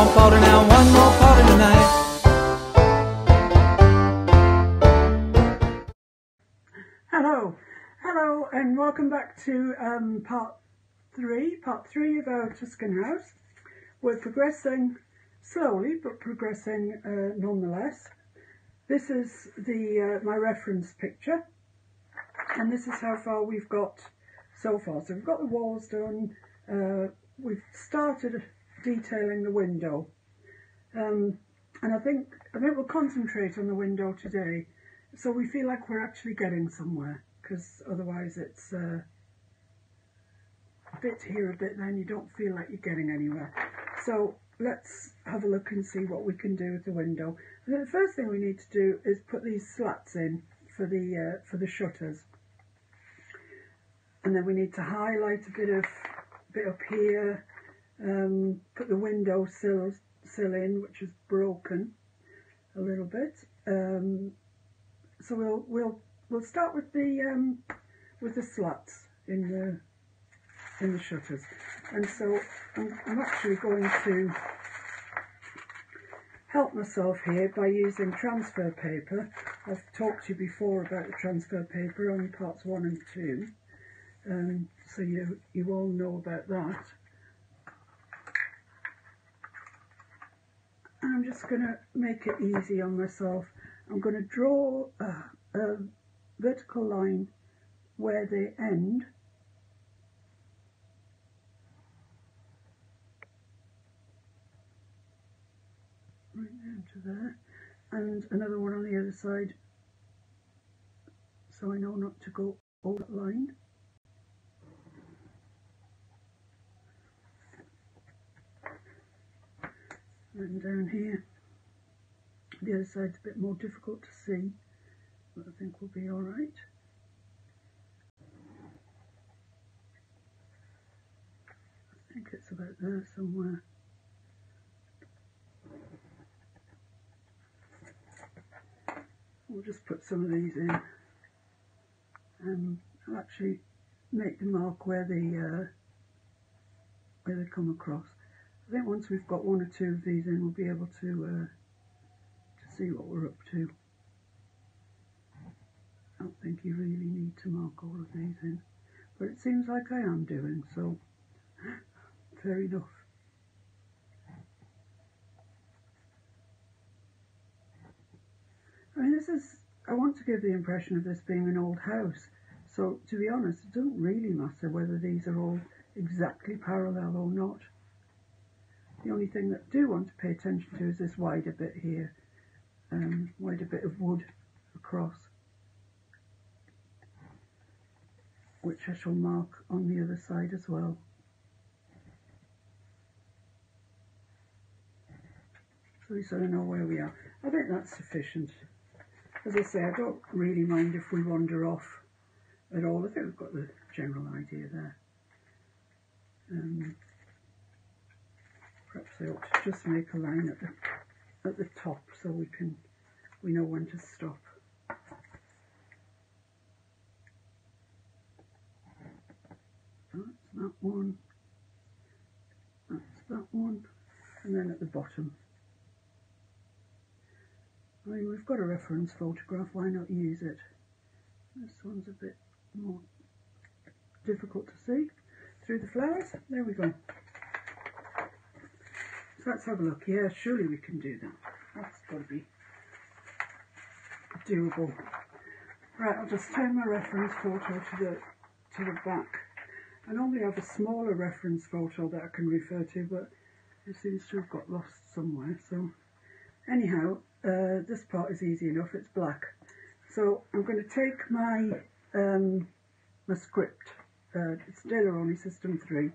more powder now, one more powder tonight. Hello, and welcome back to part three of our Tuscan house. We're progressing slowly, but progressing nonetheless. This is the my reference picture, and this is how far we've got so far. So we've got the walls done. We've started detailing the window, and I think we'll concentrate on the window today, so we feel like we're actually getting somewhere. Because otherwise it's a bit here, a bit then, you don't feel like you're getting anywhere. So let's have a look and see what we can do with the window. And the first thing we need to do is put these slats in for the shutters. And then we need to highlight a bit up here, put the window sill in, which is broken a little bit. So we'll start with the slats in the shutters, and so I'm actually going to help myself here by using transfer paper. I've talked to you before about the transfer paper on parts 1 and 2, so you all know about that. And I'm just going to make it easy on myself. I'm going to draw a vertical line where they end, right down to there, and another one on the other side, so I know not to go over that line. And down here, the other side's a bit more difficult to see, but I think we'll be all right. I think it's about there somewhere. We'll just put some of these in. I'll actually make the mark where they come across. I think once we've got 1 or 2 of these in, we'll be able to see what we're up to. I don't think you really need to mark all of these in, but it seems like I am doing, so fair enough. I mean, I want to give the impression of this being an old house, so to be honest, it doesn't really matter whether these are all exactly parallel or not. The only thing that I do want to pay attention to is this wider bit here, wider bit of wood across, which I shall mark on the other side as well. So we sort of know where we are. I think that's sufficient. As I say, I don't really mind if we wander off at all. I think we've got the general idea there. Perhaps I ought to just make a line at the top so we know when to stop. That's that one. That's that one. And then at the bottom. I mean, we've got a reference photograph, why not use it? This one's a bit more difficult to see through the flowers. There we go. So let's have a look. Yeah, surely we can do that. That's got to be doable. Right, I'll just turn my reference photo to the back. I normally have a smaller reference photo that I can refer to, but it seems to have got lost somewhere. So anyhow, this part is easy enough. It's black. So I'm going to take my my script. It's Daler-Rowney System 3.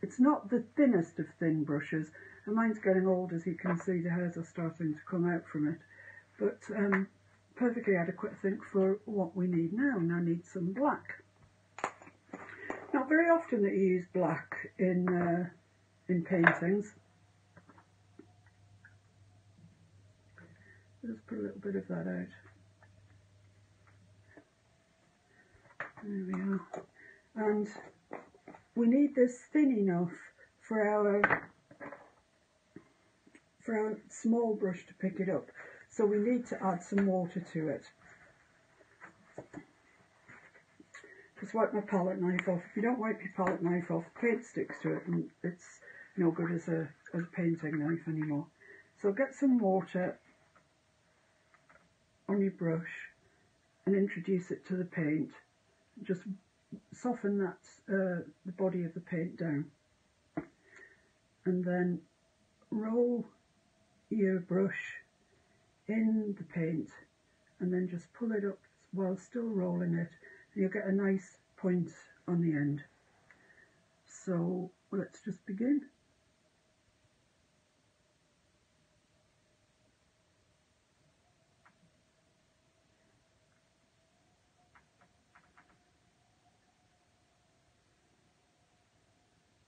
It's not the thinnest of thin brushes, and mine's getting old, as you can see. The hairs are starting to come out from it, but perfectly adequate, I think, for what we need now. And I need some black. Not very often that you use black in paintings. Just put a little bit of that out. There we are. And we need this thin enough for our small brush to pick it up. So we need to add some water to it. Just wipe my palette knife off. If you don't wipe your palette knife off, paint sticks to it and it's no good as a painting knife anymore. So get some water on your brush and introduce it to the paint. Just soften that the body of the paint down, and then roll your brush in the paint and then just pull it up while still rolling it, and you'll get a nice point on the end. So let's just begin.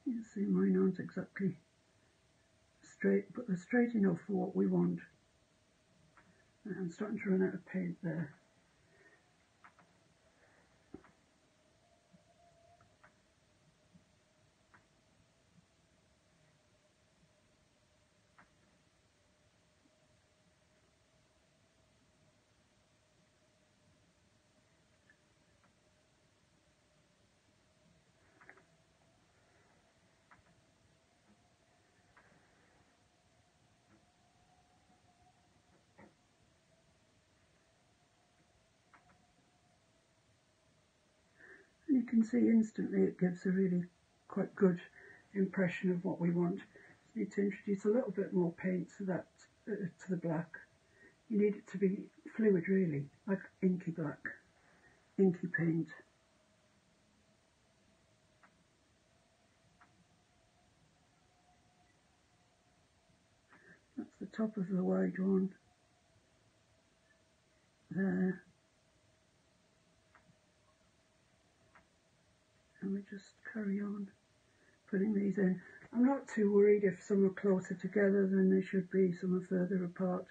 You see mine aren't exactly straight, but they're straight enough for what we want. I'm starting to run out of paint there. You can see instantly it gives a really quite good impression of what we want. Just need to introduce a little bit more paint to that to the black. You need it to be fluid, really, like inky black, inky paint. That's the top of the wide one there. And we just carry on putting these in. I'm not too worried if some are closer together than they should be, some are further apart.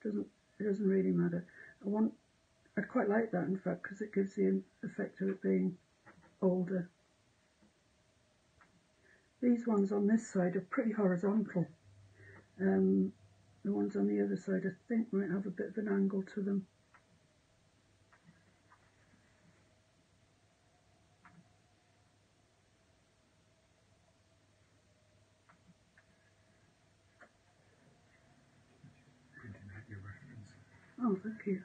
It doesn't really matter. I'd quite like that, in fact, because it gives the effect of it being older. These ones on this side are pretty horizontal. The ones on the other side I think might have a bit of an angle to them. Oh, thank you.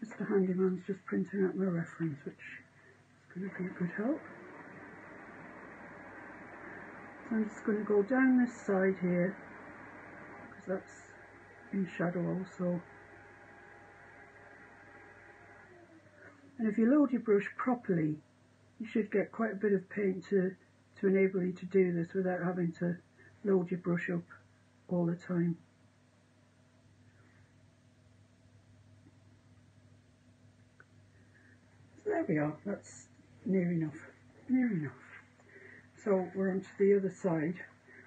Mr. Handyman's just printing out my reference, which is going to be a good help. So I'm just going to go down this side here, because that's in shadow also. And if you load your brush properly, you should get quite a bit of paint to enable you to do this without having to load your brush up all the time. So there we are, that's near enough, near enough. So we're on to the other side,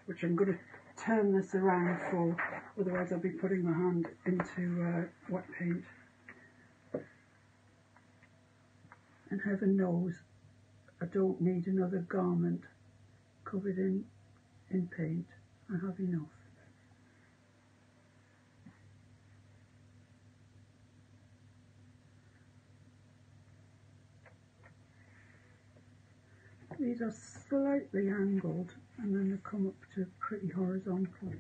which I'm going to turn this around for, otherwise I'll be putting my hand into wet paint. And heaven knows I don't need another garment covered in paint. I have enough. These are slightly angled and then they come up to pretty horizontal.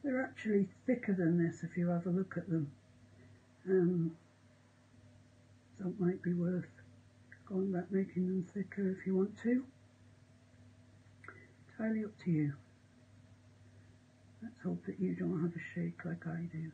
They're actually thicker than this if you have a look at them. So it might be worth going back making them thicker if you want to. Entirely up to you. Let's hope that you don't have a shake like I do.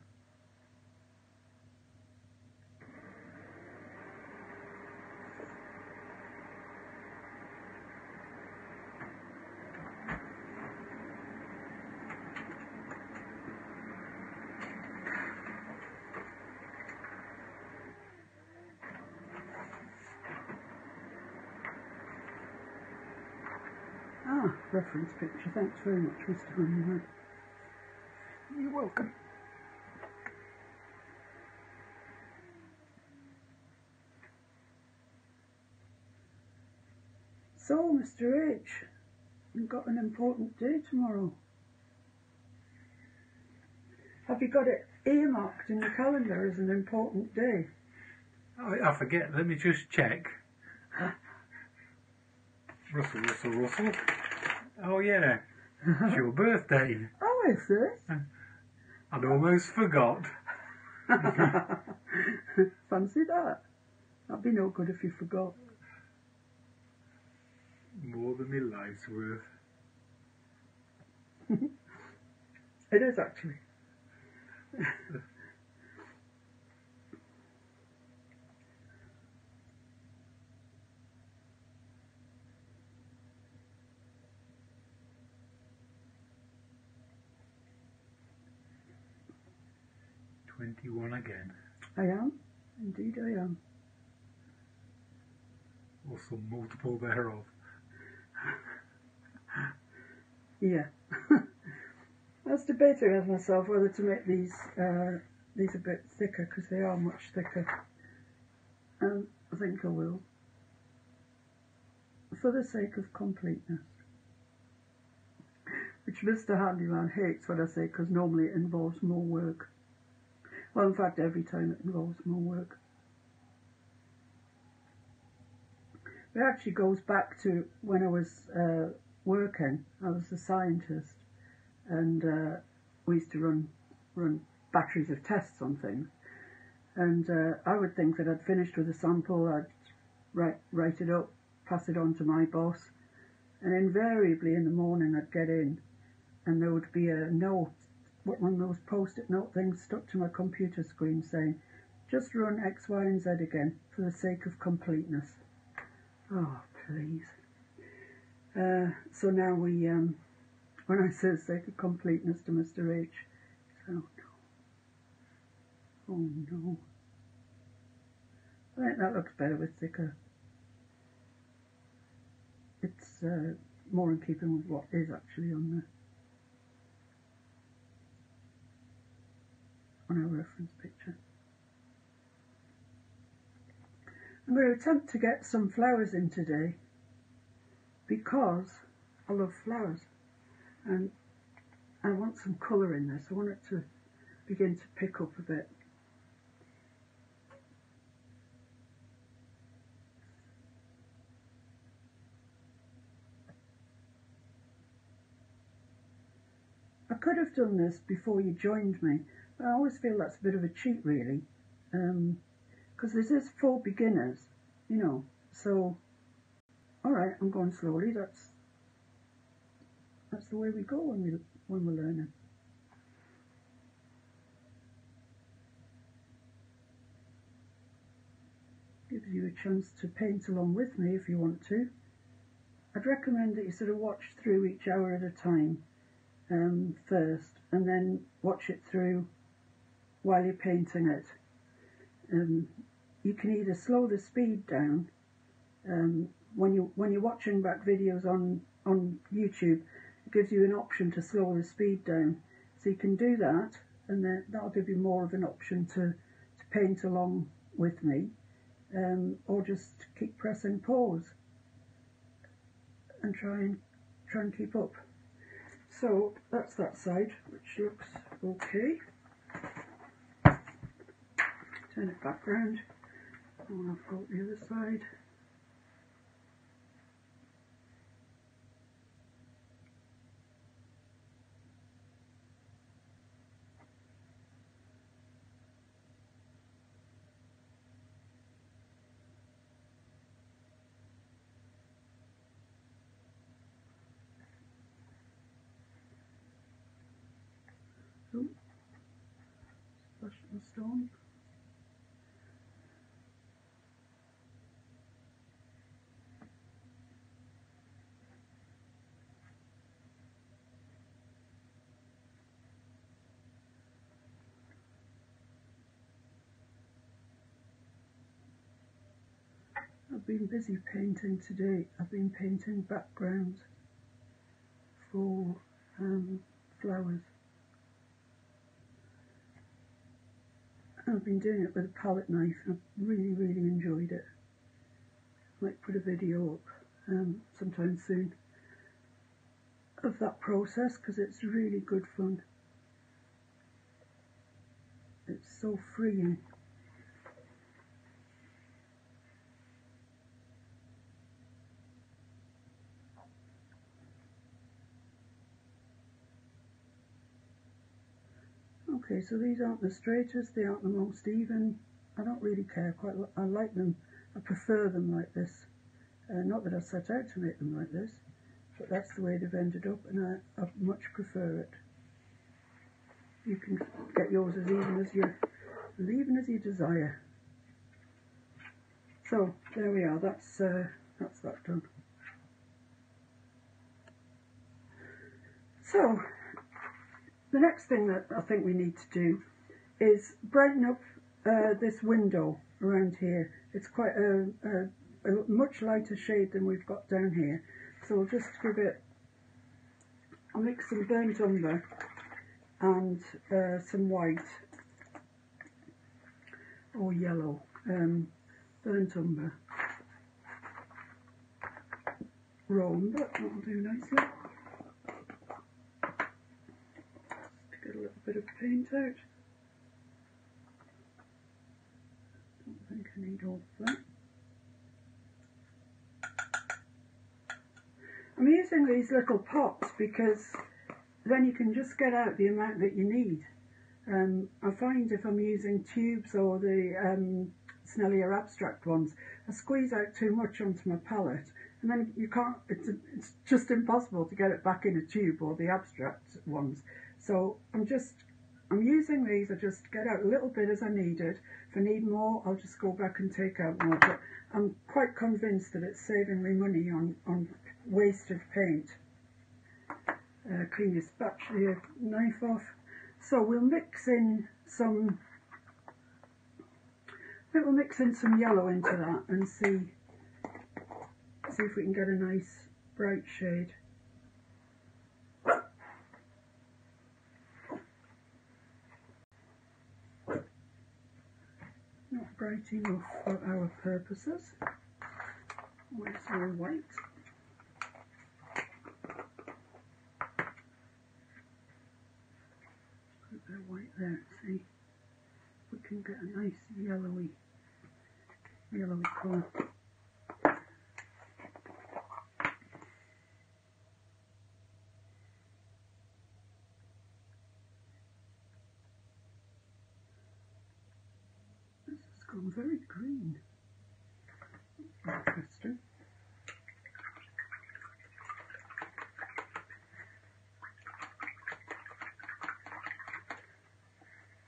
Ah, reference picture. Thanks very much, Mr. Honeyman. You're welcome. So, Mr. H, you've got an important day tomorrow. Have you got it earmarked in the calendar as an important day? I forget. Let me just check. Russell. Oh yeah, it's your birthday. Oh, is it? I'd almost forgot. Fancy that. That'd be no good if you forgot. More than my life's worth. It is actually. 21 again. I am. Indeed I am. Or some multiple thereof. Yeah. I was debating with myself whether to make these a bit thicker, because they are much thicker. I think I will, for the sake of completeness. Which Mr. Handyman hates when I say, because normally it involves more work. Well, in fact, every time it involves more work. It actually goes back to when I was working. I was a scientist, and we used to run batteries of tests on things. And I would think that I'd finished with a sample, I'd write it up, pass it on to my boss, and invariably in the morning I'd get in, and there would be a note, one of those post-it note things stuck to my computer screen saying, just run X, Y and Z again for the sake of completeness. Oh, please. So now we, when I say sake of completeness to Mr. H, oh no. Oh no. I think that looks better with thicker. It's more in keeping with what is actually on our reference picture. I'm going to attempt to get some flowers in today because I love flowers and I want some colour in this. I want it to begin to pick up a bit. I could have done this before you joined me, but I always feel that's a bit of a cheat really, because this is for beginners, you know, so alright, I'm going slowly, that's the way we go when we're learning. Gives you a chance to paint along with me if you want to. I'd recommend that you sort of watch through each hour at a time first, and then watch it through while you're painting it. You can either slow the speed down when you're watching back videos on YouTube. It gives you an option to slow the speed down, so you can do that, and then that'll give you more of an option to paint along with me, or just keep pressing pause and try and keep up. So that's that side, which looks okay. Turn it back round, and I've got the other side. Oh, splash the stone. I've been busy painting today. I've been painting backgrounds. for flowers. I've been doing it with a palette knife and I've really, really enjoyed it. I might put a video up sometime soon of that process because it's really good fun. It's so freeing. Okay, so these aren't the straightest, they aren't the most even. I don't really care, I like them, I prefer them like this. Not that I set out to make them like this, but that's the way they've ended up and I much prefer it. You can get yours as even as you desire. So there we are, that's that done. So the next thing that I think we need to do is brighten up this window around here. It's quite a much lighter shade than we've got down here. So we'll just give it, I'll mix some burnt umber and some white or yellow, burnt umber, raw umber, that'll do nicely. Get a little bit of paint out. Don't think I need all of that. I'm using these little pots because then you can just get out the amount that you need. I find if I'm using tubes or the Snellier abstract ones, I squeeze out too much onto my palette and then you can't, it's just impossible to get it back in a tube or the abstract ones. So I'm using these, I just get out a little bit as I need it. If I need more, I'll just go back and take out more. But I'm quite convinced that it's saving me money on wasted paint. Clean your spatula, your knife off. So we'll mix in some yellow into that and see if we can get a nice bright shade. Not bright enough for our purposes. Where's our white? Put a bit of white there, see if we can get a nice yellowy colour. Gone very green. Interesting.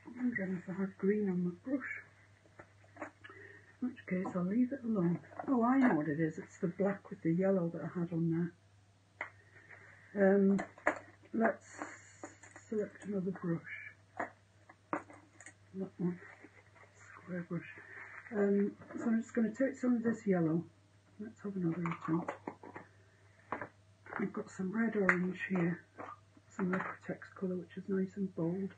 I wonder if I have green on my brush. In which case I'll leave it alone. Oh, I know what it is. It's the black with the yellow that I had on there. Let's select another brush. That one. Square brush. So I'm just going to take some of this yellow. Let's have another attempt. I've got some red orange here, some Acrylics colour which is nice and bold.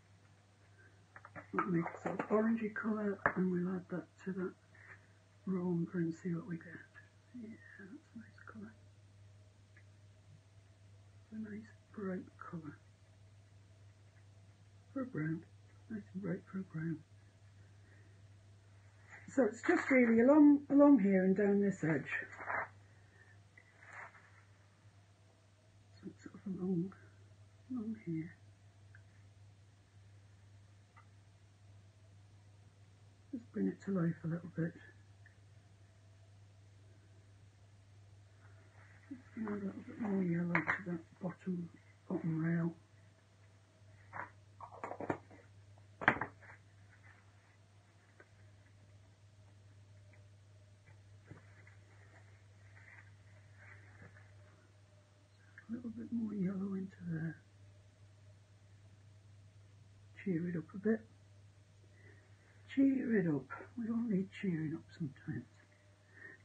That'll make a sort of orangey colour and we'll add that to that raw umber and see what we get. Yeah, that's a nice colour. It's a nice bright colour. For a brown. Nice and bright for a brown. So it's just really along here and down this edge. So it's sort of along here. Just bring it to life a little bit. Just add a little bit more yellow to that bottom rail. A little bit more yellow into there. Cheer it up a bit. Cheer it up. We all need cheering up sometimes.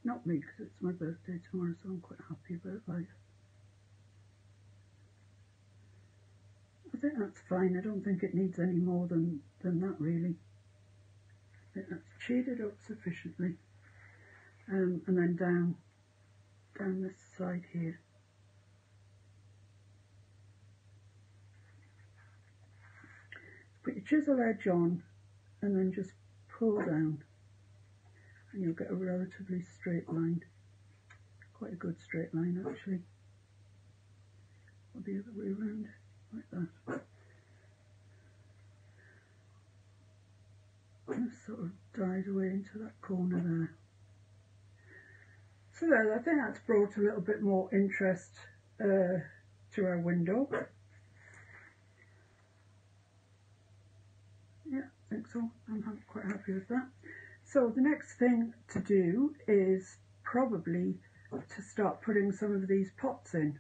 Not me, because it's my birthday tomorrow, so I'm quite happy about life. think that's fine. I don't think it needs any more than that really. I think that's shaded up sufficiently. And then down this side here. Put your chisel edge on and then just pull down and you'll get a relatively straight line. Quite a good straight line actually. Or the other way around, like that. And it sort of dies away into that corner there. So there, I think that's brought a little bit more interest to our window. Yeah, I think so. I'm quite happy with that. So the next thing to do is probably to start putting some of these pots in.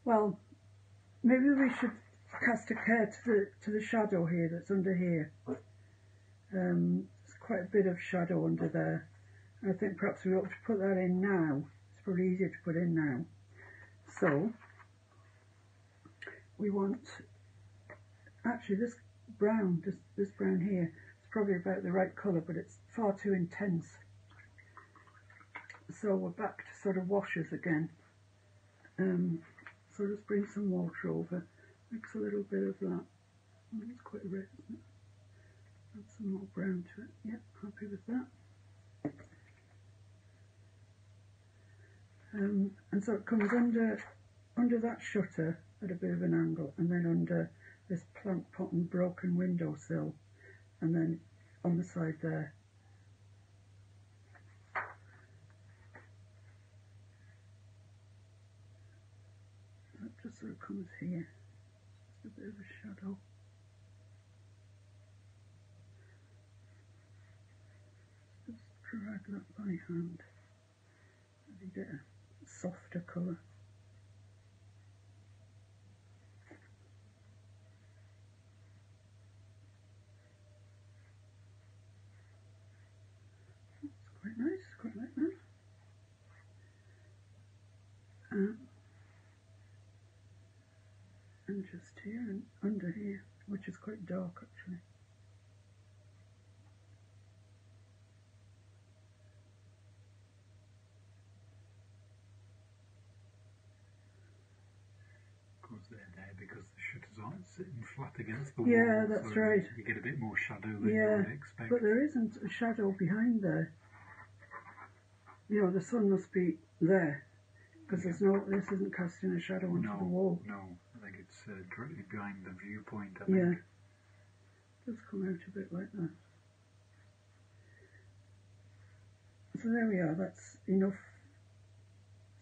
Well, maybe we should cast a care to the shadow here that's under here. There's quite a bit of shadow under there. And I think perhaps we ought to put that in now. It's probably easier to put in now. So, we want, actually this brown, this brown here, it's probably about the right colour, but it's far too intense. So we're back to sort of washes again. So just bring some water over, mix a little bit of that. Oh, it's quite red, isn't it? Add some more brown to it. Yep, happy with that. And so it comes under that shutter at a bit of an angle, and then under this plant pot and broken windowsill, and then on the side there. That just sort of comes here, just a bit of a shadow. Just drag that by hand, and you get a softer colour. It's quite nice, quite like that. And just here and under here, which is quite dark actually. There because the shutters aren't sitting flat against the wall. Yeah, that's so right. You get a bit more shadow than you would expect. But there isn't a shadow behind there. You know, the sun must be there because this isn't casting a shadow onto the wall. No, I think it's directly behind the viewpoint. I think. Yeah, just come out a bit like that. So there we are. That's enough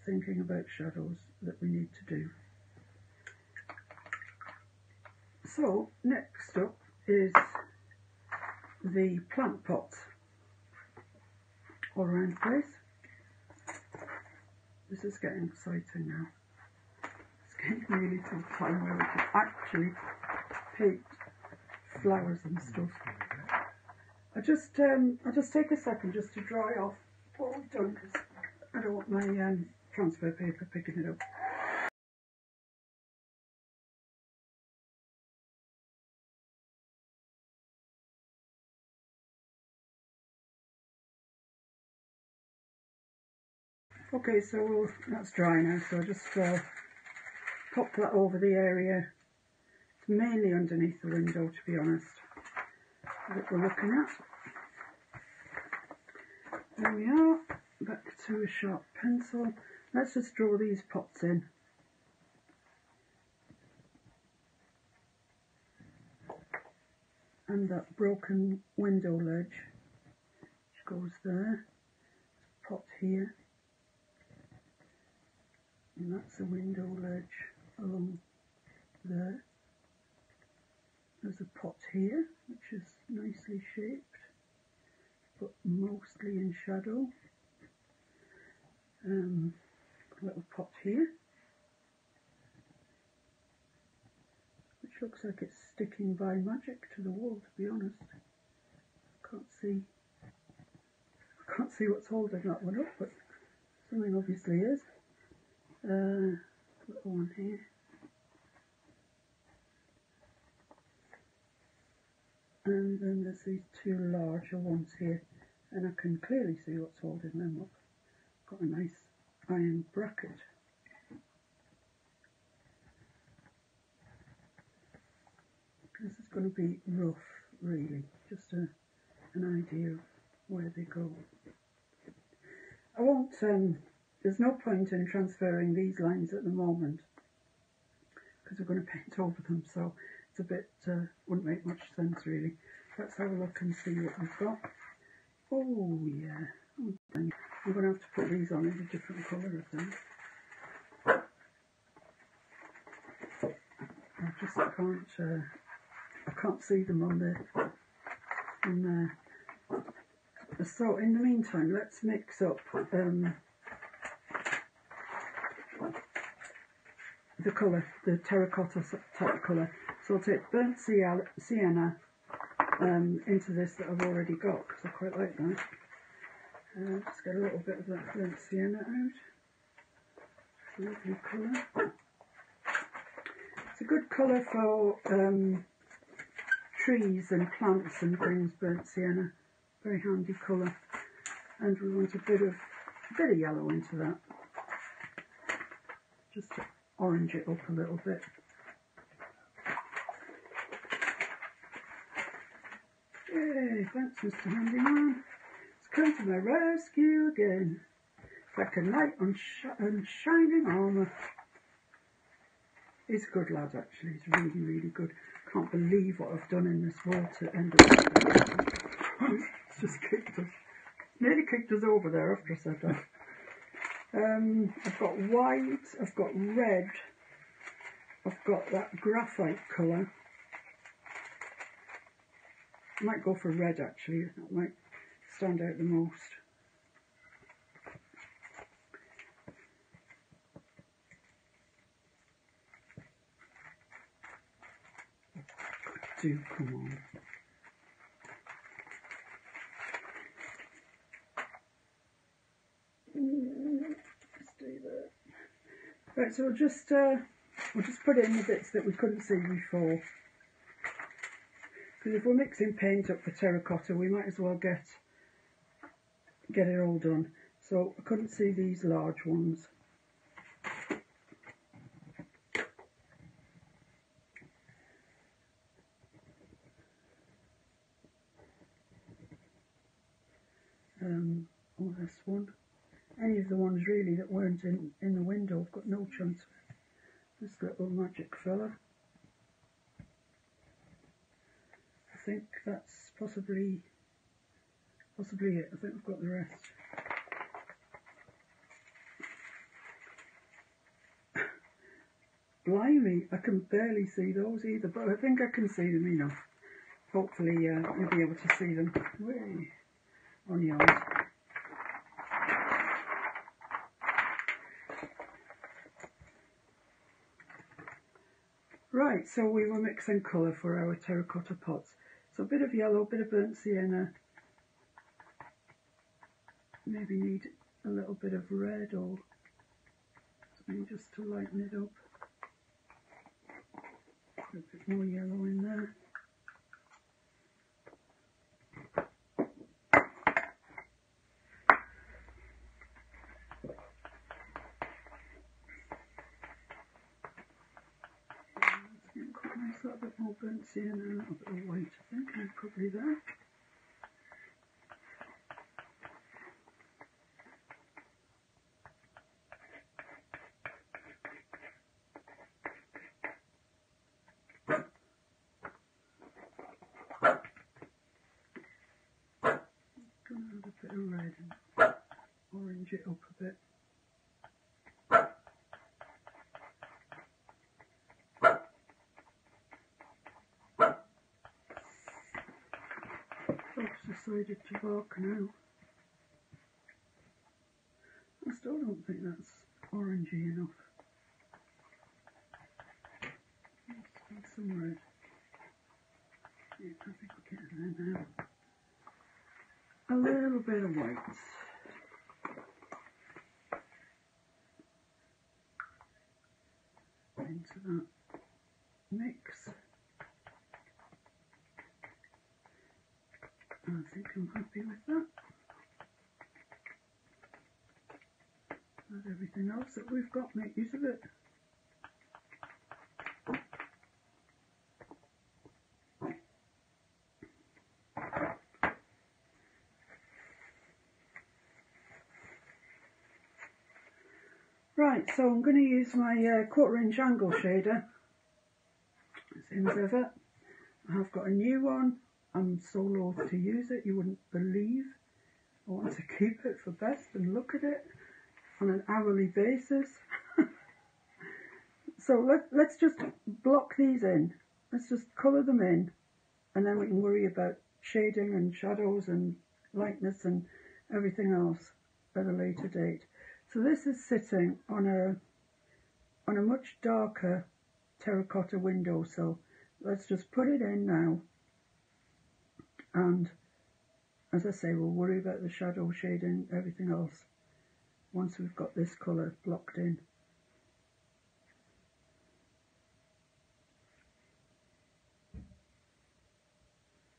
thinking about shadows that we need to do. So next up is the plant pots all around the place. This is getting exciting now. It's getting really to the time where we can actually paint flowers and stuff. I'll just take a second just to dry off what we've done because I don't want my transfer paper picking it up. Okay, so that's dry now, so I'll just pop that over the area. It's mainly underneath the window, to be honest, that we're looking at. There we are, back to a sharp pencil. Let's just draw these pots in. And that broken window ledge, which goes there, pot here. And that's a window ledge along there. There's a pot here, which is nicely shaped, but mostly in shadow. A little pot here, which looks like it's sticking by magic to the wall, to be honest. I can't see what's holding that one up, but something obviously is. Little one here. And then there's these two larger ones here, and I can clearly see what's holding them up. Got a nice iron bracket. This is going to be rough, really, just an idea of where they go. I won't, there's no point in transferring these lines at the moment because we're going to paint over them, so it's a bit, wouldn't make much sense really. Let's have a look and see what we've got. Oh yeah, I'm going to have to put these on in a different colour, I think. I can't see them on there. So in the meantime, let's mix up the colour, the terracotta type colour. So I'll take burnt sienna into this that I've already got, because I quite like that. Just get a little bit of that burnt sienna out. It's a lovely colour. It's a good colour for trees and plants and things, burnt sienna. Very handy colour. And we want a bit of yellow into that. Just to orange it up a little bit. Yay, thanks Mr. Handyman. It's come to my rescue again. Like a knight on shining armour. He's a good lad actually, he's really, really good. Can't believe what I've done in this world to end up with that. It's just kicked us. Nearly kicked us over there after I said that. I've got white, I've got red, I've got that graphite colour. I might go for red actually, that might stand out the most. Do come on. Stay there. Right, so we'll just put in the bits that we couldn't see before. Because if we're mixing paint up for terracotta, we might as well get it all done. So I couldn't see these large ones. Or this one. Any of the ones really that weren't in the window, I've got no chance. This little magic fella. I think that's possibly it. I think I've got the rest. Blimey, I can barely see those either, but I think I can see them enough. Hopefully you'll be able to see them. Way on yours. Right, so we were mixing colour for our terracotta pots. So a bit of yellow, a bit of burnt sienna. Maybe need a little bit of red or something just to lighten it up. A bit more yellow in there. A little bit more burnt sienna and a little bit of white, I think, and probably there. Gonna add a bit of red and orange it up a bit. Decided to bark now. I still don't think that's orangey enough. Let's add some red. Yeah, I think we're getting there now. A little bit of white. Into that mix. I think I'm happy with that. And everything else that we've got, make use of it. Right, so I'm going to use my 1/4 inch angle shader, same as ever. I have got a new one. I'm so loath to use it, you wouldn't believe. I want to keep it for best and look at it on an hourly basis. So let's just block these in. Let's just colour them in, and then we can worry about shading and shadows and lightness and everything else at a later date. So this is sitting on a much darker terracotta window, so let's just put it in now, and as I say, we'll worry about the shadow, shading, everything else once we've got this colour blocked in.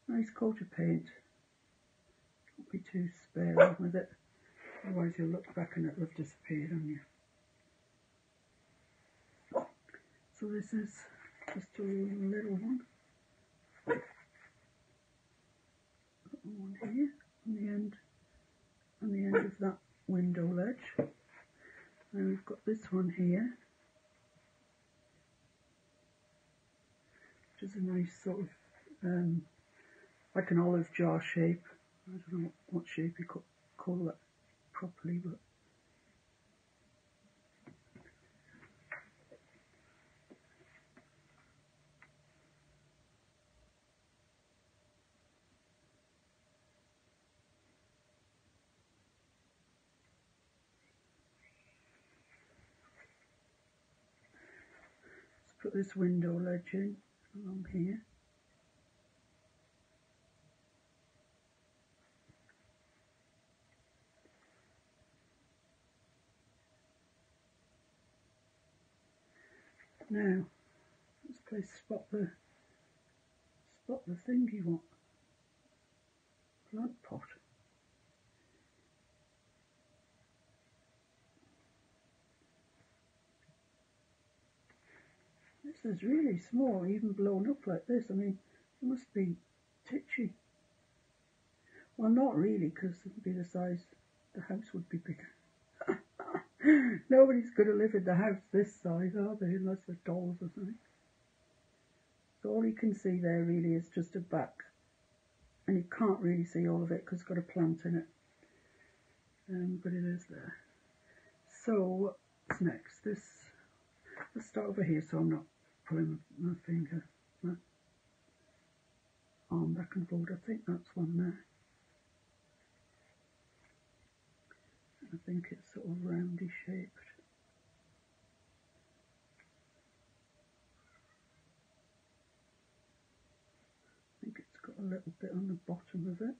Nice coat of paint. Don't be too sparing with it, otherwise you'll look back and it'll have disappeared on you. So this is just a little one. Got one here on the end of that window ledge. And we've got this one here, which is a nice sort of like an olive jar shape. I don't know what shape you could call that properly, but let's put this window ledge in along here. Now, let's place spot the thingy what? Plant pot. This is really small, even blown up like this. I mean, it must be titchy. Well, not really, because it would be the size, the house would be bigger. Nobody's going to live in the house this size, are they, unless they're dolls or something. So all you can see there really is just a back, and you can't really see all of it because it's got a plant in it, but it is there. So what's next? Let's start over here so I'm not pulling my finger, my arm back and forward. I think that's one there. I think it's sort of roundy shaped. I think it's got a little bit on the bottom of it.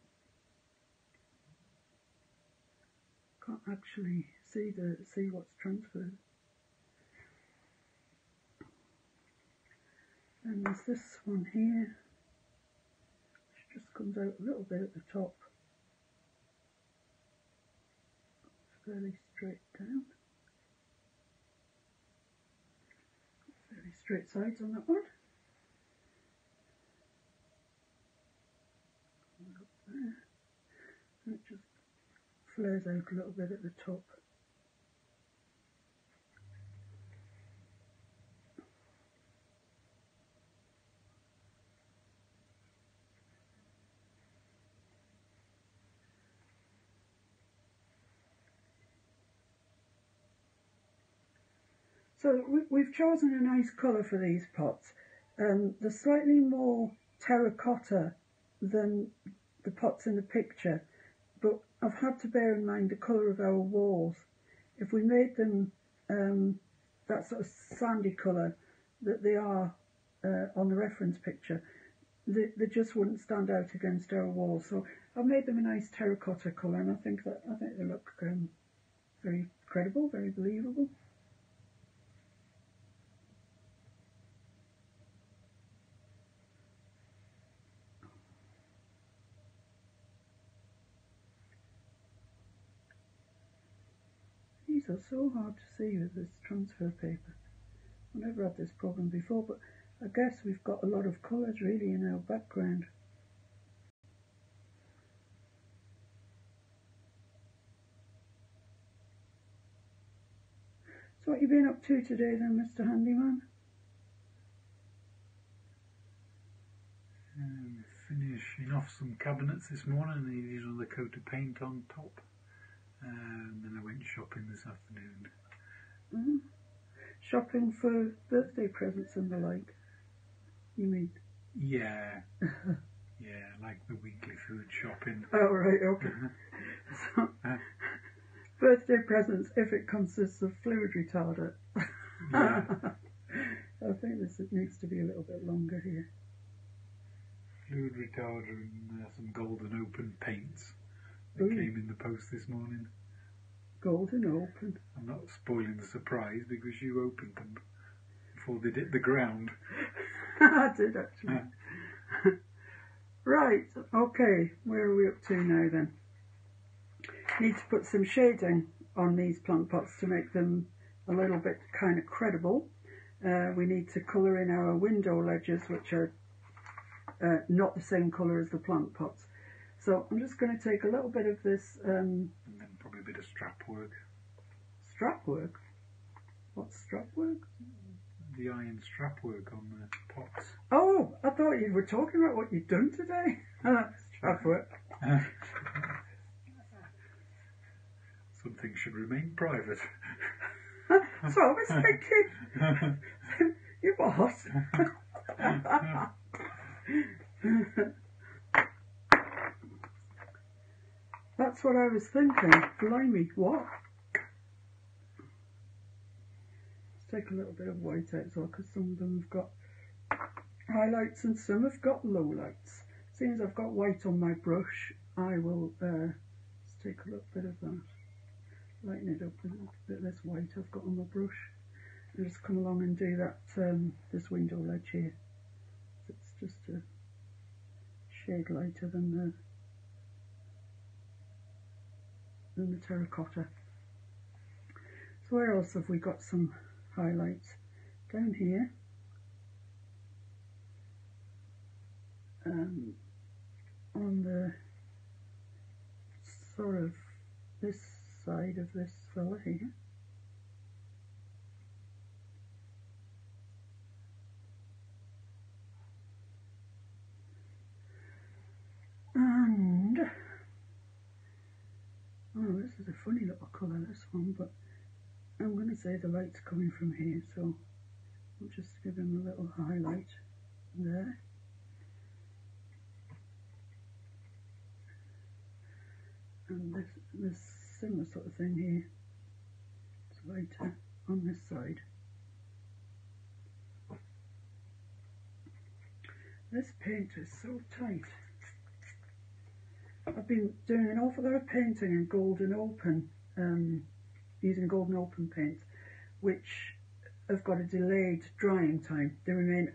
Can't actually see what's transferred. And there's this one here, which just comes out a little bit at the top. Fairly straight down. Fairly straight sides on that one. Up there. And it just flares out a little bit at the top. So we've chosen a nice colour for these pots. They're slightly more terracotta than the pots in the picture, but I've had to bear in mind the colour of our walls. If we made them that sort of sandy colour that they are on the reference picture, they just wouldn't stand out against our walls. So I've made them a nice terracotta colour, and I think they look very credible, very believable. These are so hard to see with this transfer paper. I've never had this problem before, but I guess we've got a lot of colours really in our background. So what have you been up to today then, Mr. Handyman? Finishing off some cabinets this morning. I needed another coat of paint on top. And then I went shopping this afternoon. Mm-hmm. Shopping for birthday presents and the like, you mean? Yeah. Yeah, like the weekly food shopping. Oh, right, okay. So, birthday presents if it consists of fluid retardant. Yeah. I think this needs to be a little bit longer here. Fluid retarder and some golden open paints that Ooh. came in the post this morning. Golden open. I'm not spoiling the surprise because you opened them before they hit the ground. I did actually. Right, okay, where are we up to now then? Need to put some shading on these plant pots to make them a little bit kind of credible. We need to colour in our window ledges, which are not the same colour as the plant pots. So I'm just going to take a little bit of this... and then probably a bit of strap work. Strap work? What's strap work? The iron strap work on the pots. Oh, I thought you were talking about what you'd done today. Strap work. Something should remain private. So I was thinking, you what? That's what I was thinking. Blimey, what? Let's take a little bit of white out as well, because some of them have got highlights and some have got lowlights. Seeing as I've got white on my brush, I will just take a little bit of that, lighten it up with a little bit of this white I've got on my brush, and just come along and do that, this window ledge here. It's just a shade lighter than the terracotta. So where else have we got some highlights? Down here. On the sort of this side of this fella here. And oh, this is a funny little colour, this one, but I'm going to say the light's coming from here, so I'll just give him a little highlight there. And this similar sort of thing here, it's lighter on this side. This paint is so tight. I've been doing an awful lot of painting in golden open, using golden open paints, which have got a delayed drying time. They remain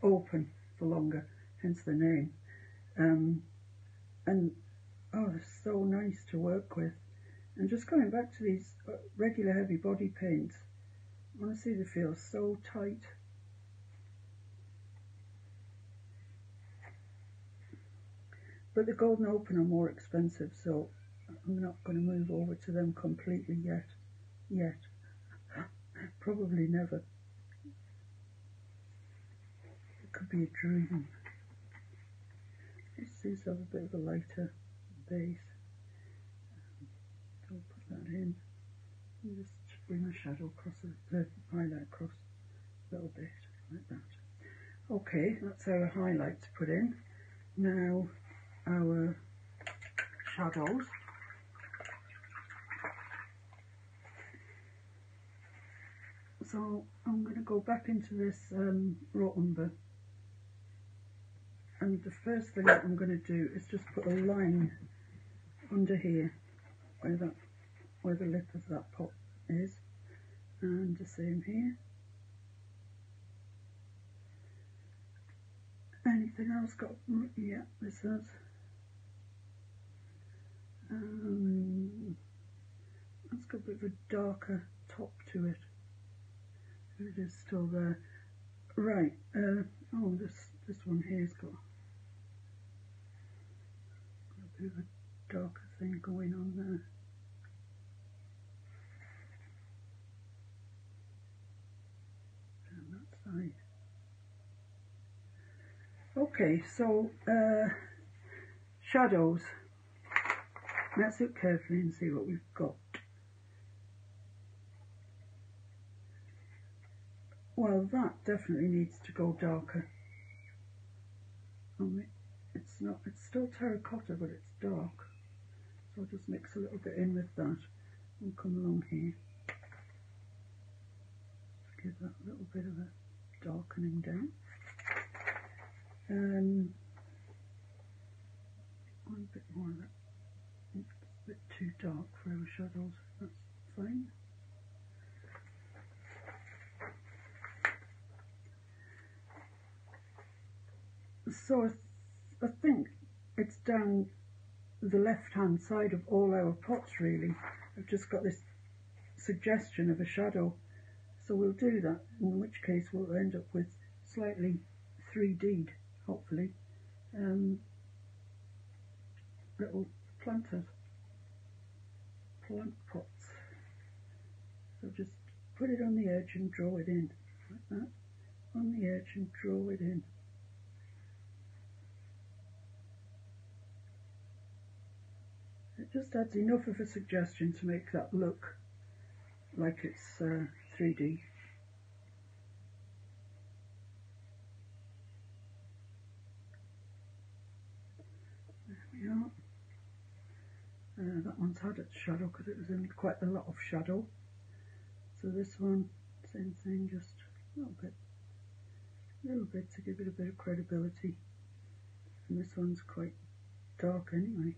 open for longer, hence the name. And oh, they're so nice to work with. And just coming back to these regular heavy body paints, honestly they feel so tight. But the golden open are more expensive, so I'm not going to move over to them completely yet. Probably never. It could be a dream. It seems to have a bit of a lighter base. Don't put that in. And just bring the shadow across, the highlight across a little bit, like that. Okay, that's our highlight to put in. Now our shadows. So I'm going to go back into this raw umber, and the first thing that I'm going to do is just put a line under here where the lip of that pot is, and the same here. Anything else got? Yeah, this has. That's It's got a bit of a darker top to it. It is still there. Right, oh, this one here's got a bit of a darker thing going on there. Down that side. Okay, so shadows. Let's look carefully and see what we've got. Well, that definitely needs to go darker. It's not, it's still terracotta, but it's dark. So I'll just mix a little bit in with that and come along here. Just give that a little bit of a darkening down. One bit more of that. It's a bit too dark for our shadows. That's fine. So I think it's down the left hand side of all our pots really. I've just got this suggestion of a shadow, so we'll do that, in which case we'll end up with slightly 3D'd, hopefully, little plant pots. So just put it on the edge and draw it in, like that, on the edge and draw it in. It just adds enough of a suggestion to make that look like it's 3D. There we are. That one's had its shadow because it was in quite a lot of shadow. So this one, same thing, just a little bit to give it a bit of credibility. And this one's quite dark anyway.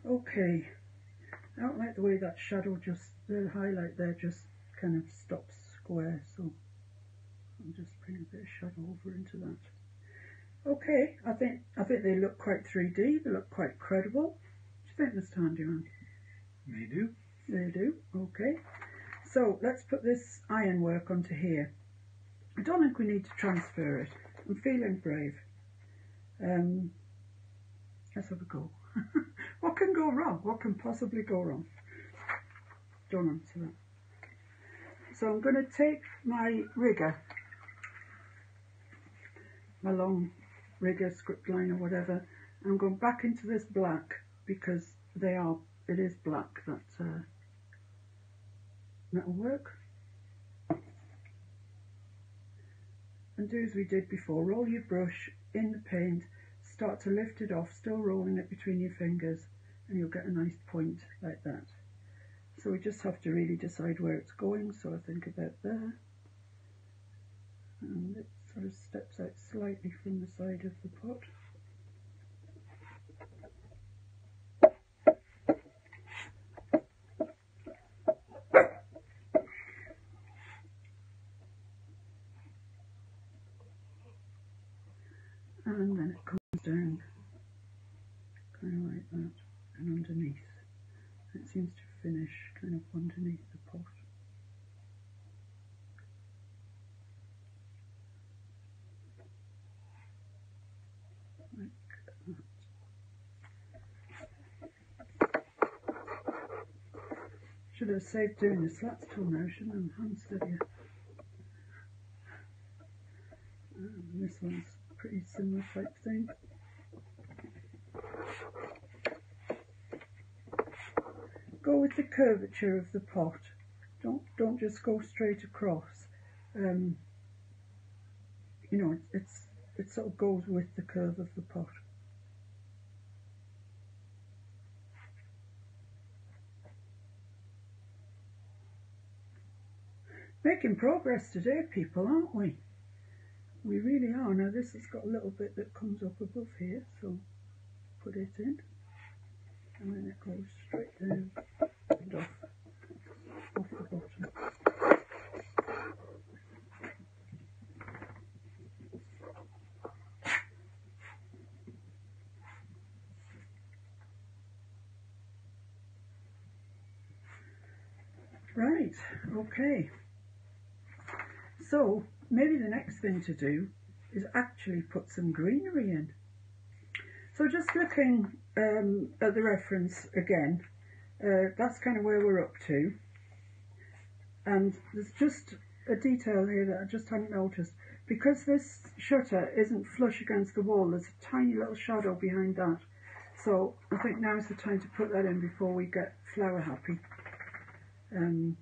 Okay, I don't like the way that shadow just, the highlight there just kind of stops square, so I'll just bring a bit of shadow over into that. Okay, I think they look quite 3D, they look quite credible. What do you think, Mr. Handyman? They do. They do, okay. So let's put this ironwork onto here. I don't think we need to transfer it. I'm feeling brave. Let's have a go. What can go wrong? What can possibly go wrong? Don't answer that. So I'm going to take my rigger, my long rigger, script line or whatever, and I'm going back into this black because it is black, that'll work. And do as we did before, roll your brush in the paint, start to lift it off, still rolling it between your fingers, and you'll get a nice point like that. So we just have to really decide where it's going, so I think about there, and it sort of steps out slightly from the side of the pot. And then it comes down kind of like that and underneath. It seems to finish kind of underneath the pot. Like that. Should have saved doing the slats till now, shouldn't I? Hand steadier. And this one's pretty similar type thing. Go with the curvature of the pot. Don't just go straight across. You know, it sort of goes with the curve of the pot. Making progress today, people, aren't we? We really are. Now this has got a little bit that comes up above here, so put it in, and then it goes straight down and off the bottom. Right, okay. So maybe the next thing to do is actually put some greenery in. So just looking at the reference again, that's kind of where we're up to. And there's just a detail here that I just hadn't noticed. Because this shutter isn't flush against the wall, there's a tiny little shadow behind that. So I think now's the time to put that in before we get flower happy. I'll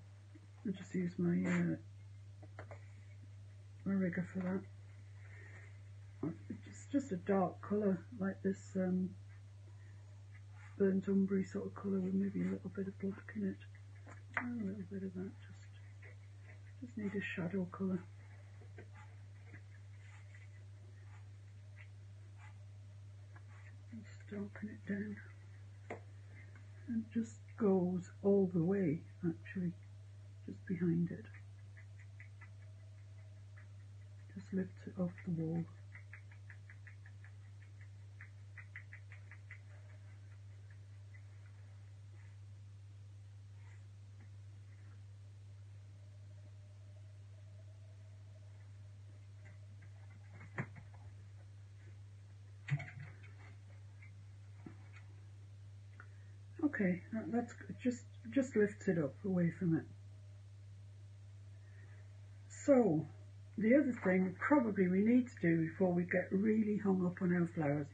just use my my rigger for that. It's just a dark colour, like this burnt umbery sort of colour with maybe a little bit of black in it. A little bit of that, just need a shadow colour. Just darken it down. And it just goes all the way, actually, just behind it. Just lifts it off the wall. Okay, that's just lifts it up away from it. So the other thing probably we need to do before we get really hung up on our flowers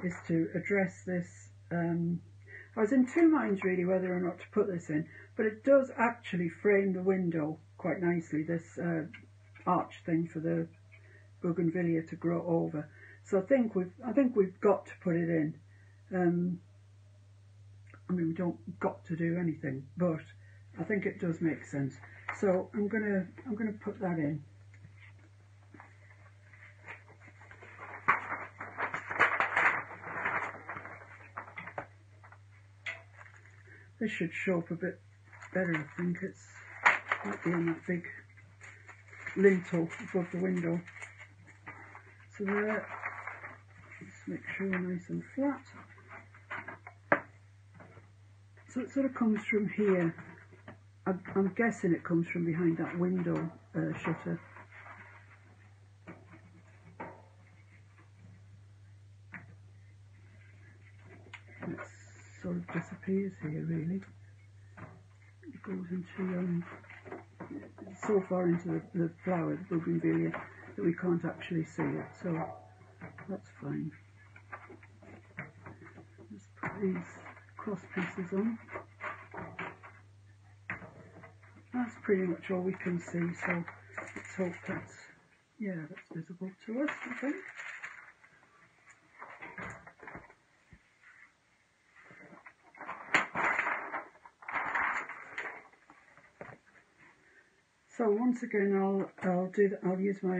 is to address this. I was in two minds really whether or not to put this in, but it does actually frame the window quite nicely, this arch thing for the bougainvillea to grow over. So I think we've got to put it in. I mean, we don't got to do anything, but I think it does make sense. So I'm gonna put that in. This should show up a bit better, I think. It's might be on that big lintel above the window. So there, let's make sure nice and flat. So it sort of comes from here. I'm guessing it comes from behind that window shutter. It sort of disappears here, really. It goes into so far into the flower, the bougainvillea, that we can't actually see it. So that's fine. Just put these cross pieces on. That's pretty much all we can see, so let's hope that's visible to us, I think. So once again I'll use my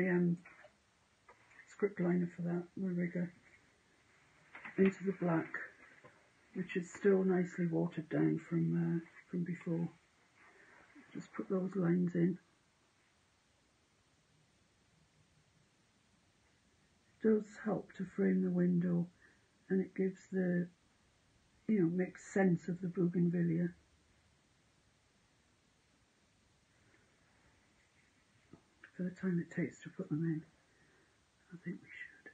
script liner for that, my rigger, into the black, which is still nicely watered down from before. Just put those lines in. It does help to frame the window, and it gives the, makes sense of the bougainvillea. For the time it takes to put them in, I think we should.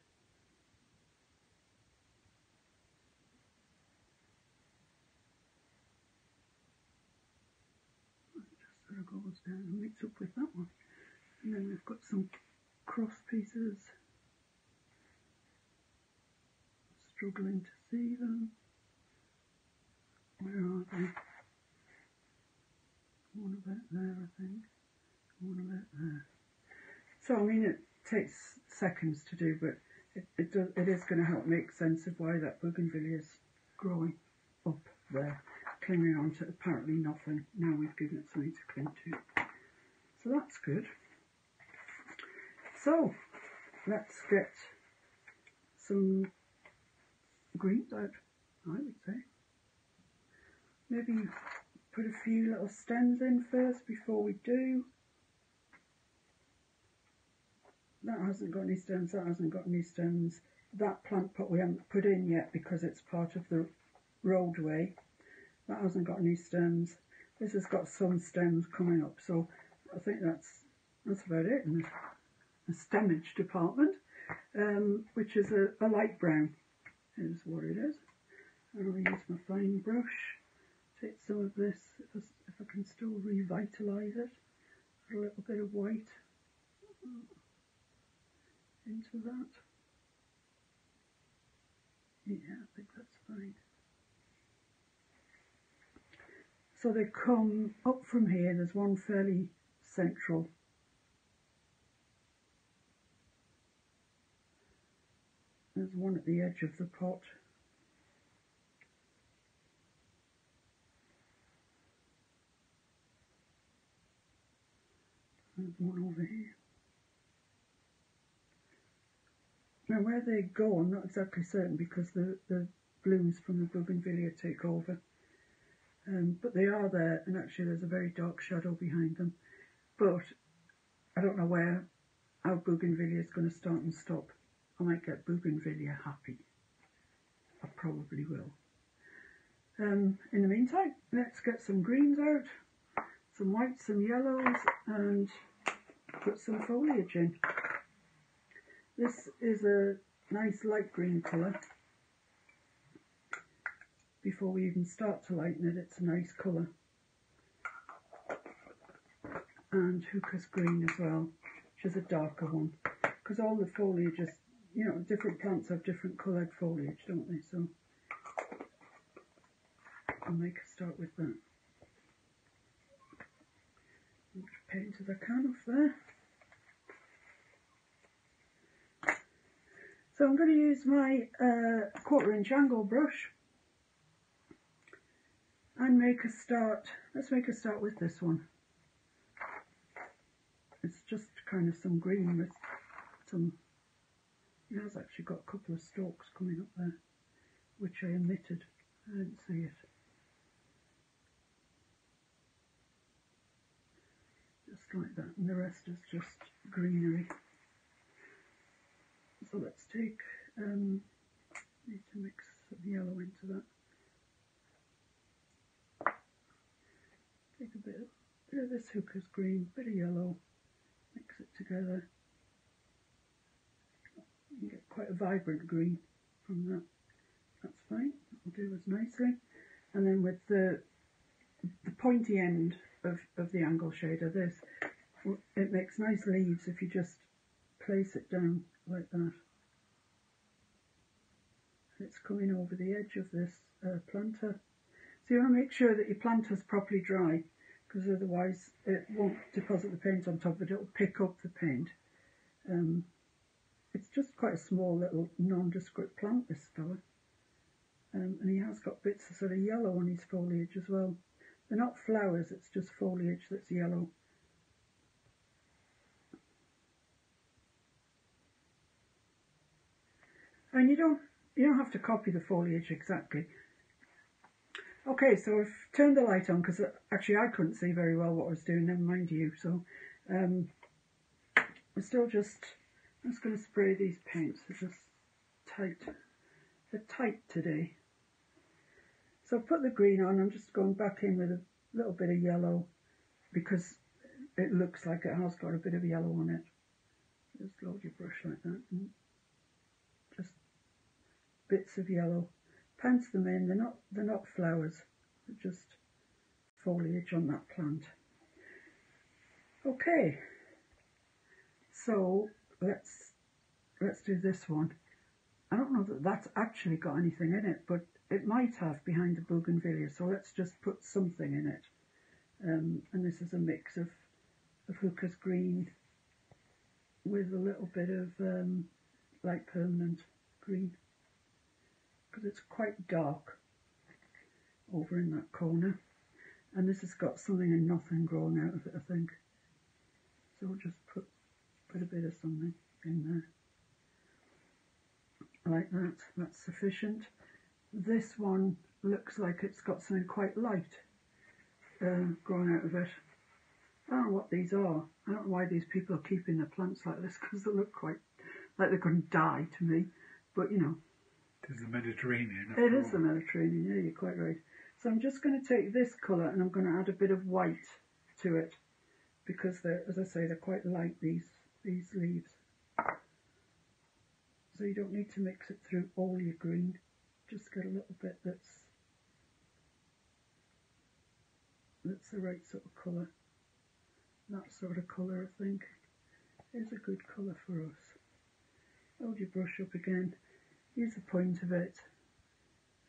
Sort of goes down and meets up with that one, and then we've got some cross pieces. Struggling to see them. Where are they? One about there, I think. One about there. So I mean, it takes seconds to do, but it is going to help make sense of why that bougainvillea is growing up there, clinging on to apparently nothing. Now we've given it something to cling to. So that's good. So let's get some greens out, I would say. Maybe put a few little stems in first before we do. That hasn't got any stems, that hasn't got any stems. That plant pot we haven't put in yet because it's part of the roadway. That hasn't got any stems. This has got some stems coming up, so I think that's about it in the stemmage department, which is a light brown is what it is. And I'll use my fine brush, take some of this, if I can still revitalise it, put a little bit of white into that. Yeah, I think that's fine. So they come up from here, there's one fairly central. There's one at the edge of the pot. There's one over here. Now where they go, I'm not exactly certain because the blooms from the bougainvillea take over. But they are there, and actually there's a very dark shadow behind them. But I don't know how bougainvillea is going to start and stop. I might get bougainvillea happy. I probably will. In the meantime, let's get some greens out, some whites, some yellows, and put some foliage in. This is a nice light green colour. Before we even start to lighten it, it's a nice colour. And hooker's green as well, which is a darker one. Because all the foliage is, you know, different plants have different coloured foliage, don't they? So I'll make a start with that. As much paint as I can off there. So I'm going to use my 1/4" angle brush and make a start. Let's make a start with this one. It's just kind of some green with some, it has actually got a couple of stalks coming up there, which I omitted. I didn't see it. Just like that, and the rest is just greenery. So let's take, need to mix some yellow into that. Take a bit of this hooker's green, bit of yellow, mix it together. You can get quite a vibrant green from that. That's fine, that'll do us nicely. And then with the pointy end of the angle shader, this, it makes nice leaves if you just place it down like that. It's coming over the edge of this planter. So you want to make sure that your planter's properly dry, because otherwise it won't deposit the paint on top, but it'll pick up the paint. It's just quite a small little nondescript plant, this fella. And he has got bits of sort of yellow on his foliage as well. They're not flowers, it's just foliage that's yellow. And you don't have to copy the foliage exactly. Okay, so I've turned the light on because actually I couldn't see very well what I was doing, never mind you. So I'm still just going to spray these paints. They're just tight. They're tight today. So I've put the green on. I'm just going back in with a little bit of yellow because it looks like it has got a bit of yellow on it. Just load your brush like that and just bits of yellow. Pounce them in. They're not flowers. They're just foliage on that plant. Okay. So let's do this one. I don't know that that's actually got anything in it, but it might have behind the bougainvillea. So let's just put something in it. And this is a mix of hooker's green with a little bit of light permanent green, because it's quite dark over in that corner, and this has got something and nothing growing out of it, I think. So we'll just put a bit of something in there like that. That's sufficient. This one looks like it's got something quite light growing out of it. I don't know what these are. I don't know why these people are keeping their plants like this, because they look quite like they're going to die to me, but you know. It is the Mediterranean. It is the Mediterranean, yeah, you're quite right. So I'm just going to take this colour and I'm going to add a bit of white to it, because they're, as I say, they're quite light, these leaves. So you don't need to mix it through all your green, just get a little bit that's the right sort of colour. That sort of colour, I think, is a good colour for us. Hold your brush up again, use the point of it,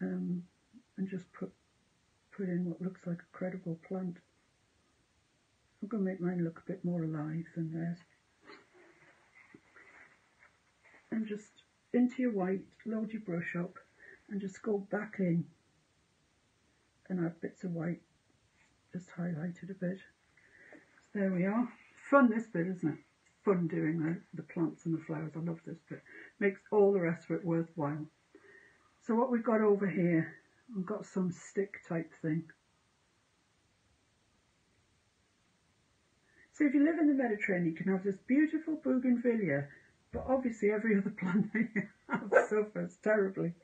and just put in what looks like a credible plant. I'm going to make mine look a bit more alive than theirs. And just into your white, load your brush up and just go back in and add bits of white, just highlight it a bit. So there we are. Fun, this bit, isn't it? Fun doing the plants and the flowers. I love this bit. Makes all the rest of it worthwhile. So what we've got over here, we've got some stick type thing. So if you live in the Mediterranean, you can have this beautiful bougainvillea, but obviously every other plant that you have suffers terribly.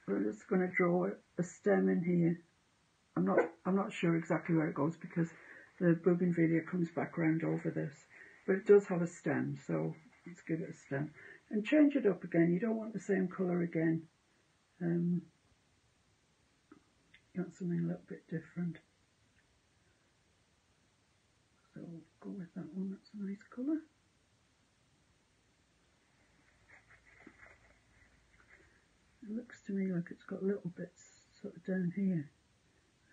We're just going to draw a stem in here. I'm not sure exactly where it goes because the bougainvillea comes back round over this, but it does have a stem, so let's give it a stem. And change it up again. You don't want the same colour again. You want something a little bit different. So we'll go with that one, that's a nice colour. It looks to me like it's got little bits sort of down here.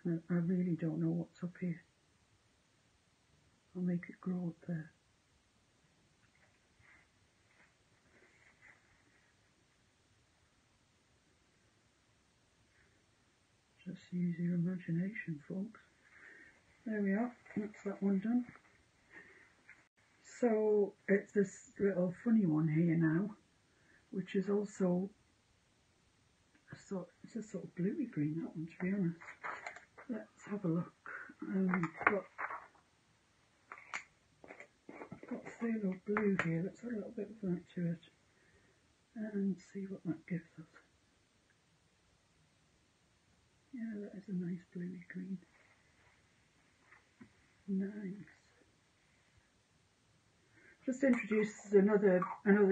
And I really don't know what's up here. I'll make it grow up there. Just use your imagination, folks. There we are, that's that one done. So it's this little funny one here now, which is also it's a sort of bluey green, that one, to be honest. Let's have a look. Got phthalo blue here. Let's add a little bit of that to it and see what that gives us. Yeah, that is a nice bluey green. Nice. Just introduces another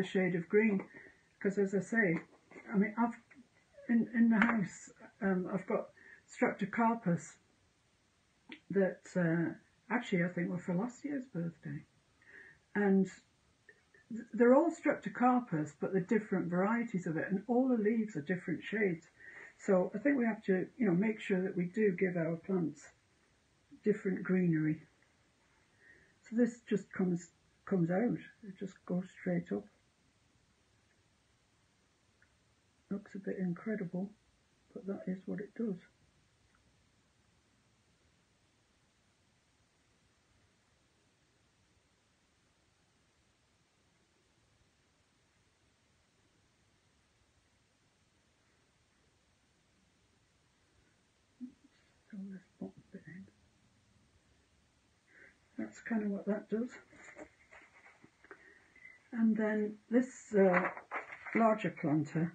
shade of green, because as I say, I mean, I've in the house I've got Streptocarpus that actually I think were for last year's birthday, and they're all Streptocarpus, but they're different varieties of it, and all the leaves are different shades. So I think we have to, you know, make sure that we do give our plants different greenery. So this just comes out, it just goes straight up. Looks a bit incredible, but that is what it does. Throw this bottom bit in. That's kind of what that does. And then this larger planter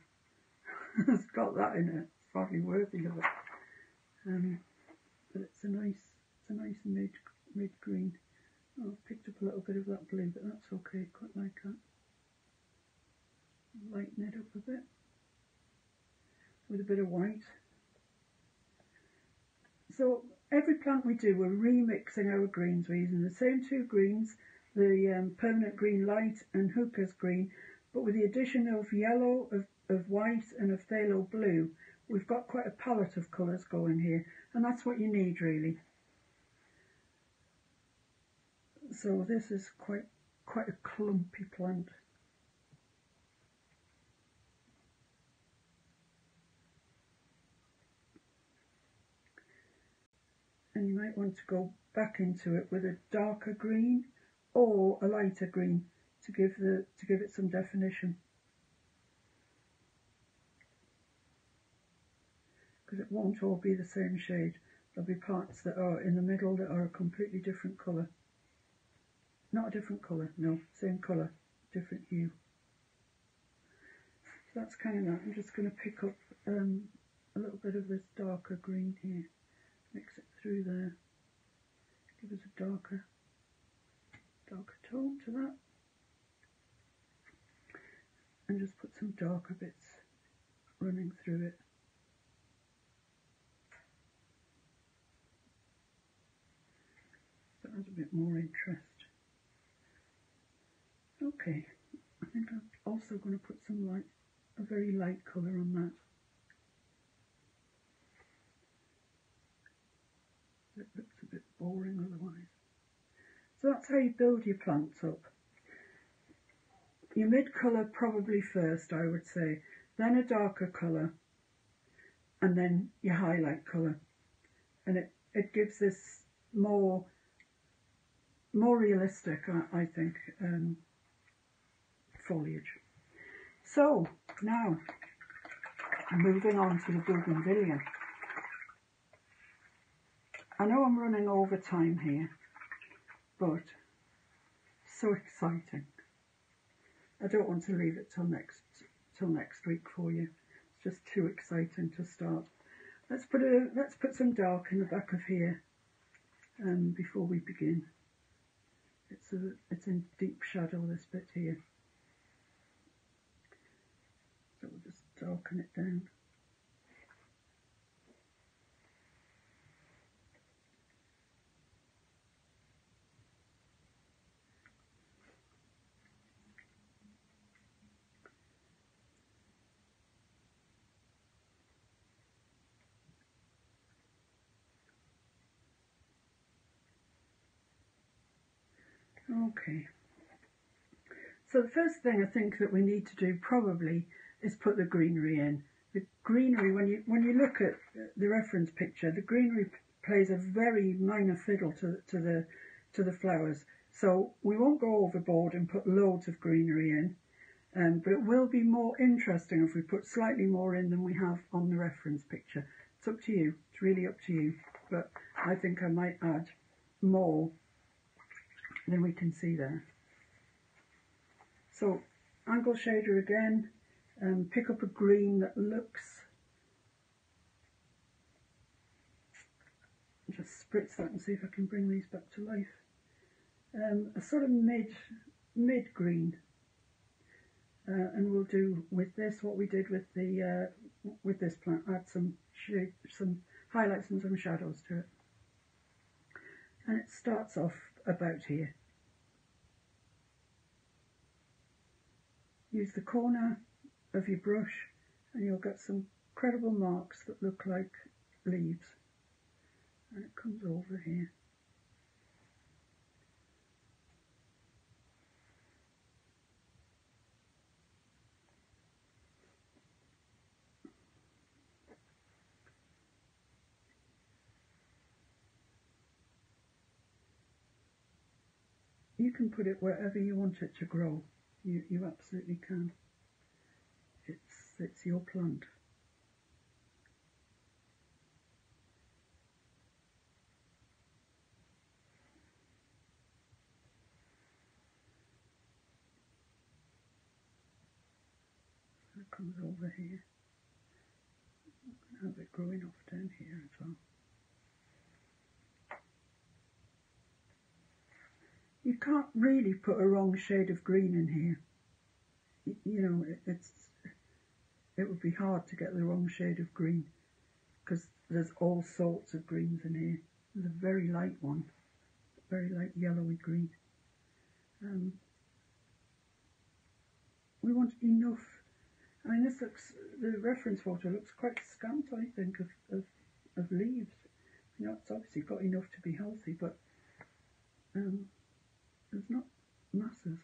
has got that in it. It's hardly worthy of it. But it's a nice mid green. Oh, I've picked up a little bit of that blue, but that's okay. Quite like that. Lighten it up a bit with a bit of white. So every plant we do, we're remixing our greens. We're using the same two greens, the Permanent Green Light and Hooker's Green, but with the addition of yellow, of white and of phthalo blue, we've got quite a palette of colours going here, and that's what you need really. So this is quite a clumpy plant. And you might want to go back into it with a darker green or a lighter green to give it some definition. Because it won't all be the same shade. There'll be parts that are in the middle that are a completely different colour. Not a different colour, no, same colour, different hue. So that's kind of that. I'm just going to pick up a little bit of this darker green here. Mix it through there. Give us a darker tone to that. And just put some darker bits running through it. So it has a bit more interest. Okay, I think I'm also going to put some light, a very light colour on that. It looks a bit boring otherwise. So that's how you build your plants up. Your mid colour probably first, I would say, then a darker colour, and then your highlight colour. And it gives this more realistic, I think, foliage. So now moving on to the bougainvillea. I know I'm running over time here, but so exciting. I don't want to leave it till next week for you. It's just too exciting to start. Let's put some dark in the back of here before we begin. It's in deep shadow, this bit here. So we'll just darken it down. Okay. So the first thing I think that we need to do probably is put the greenery in. The greenery, when you look at the reference picture, the greenery plays a very minor fiddle to the flowers. So we won't go overboard and put loads of greenery in, but it will be more interesting if we put slightly more in than we have on the reference picture. It's up to you. It's really up to you. But I think I might add more than we can see there. So angle shader again, pick up a green that looks, just spritz that and see if I can bring these back to life. A sort of mid green, and we'll do with this what we did with the with this plant. Add some shade, some highlights and some shadows to it, and it starts off about here. Use the corner of your brush and you'll get some credible marks that look like leaves. And it comes over here. You can put it wherever you want it to grow. You absolutely can. It's your plant. That comes over here. Have it growing off down here as well. You can't really put a wrong shade of green in here. You know, it would be hard to get the wrong shade of green because there's all sorts of greens in here. There's a very light one, very light yellowy green. We want enough. I mean, this looks, the reference photo looks quite scant, I think, of leaves. You know, it's obviously got enough to be healthy, but there's not masses.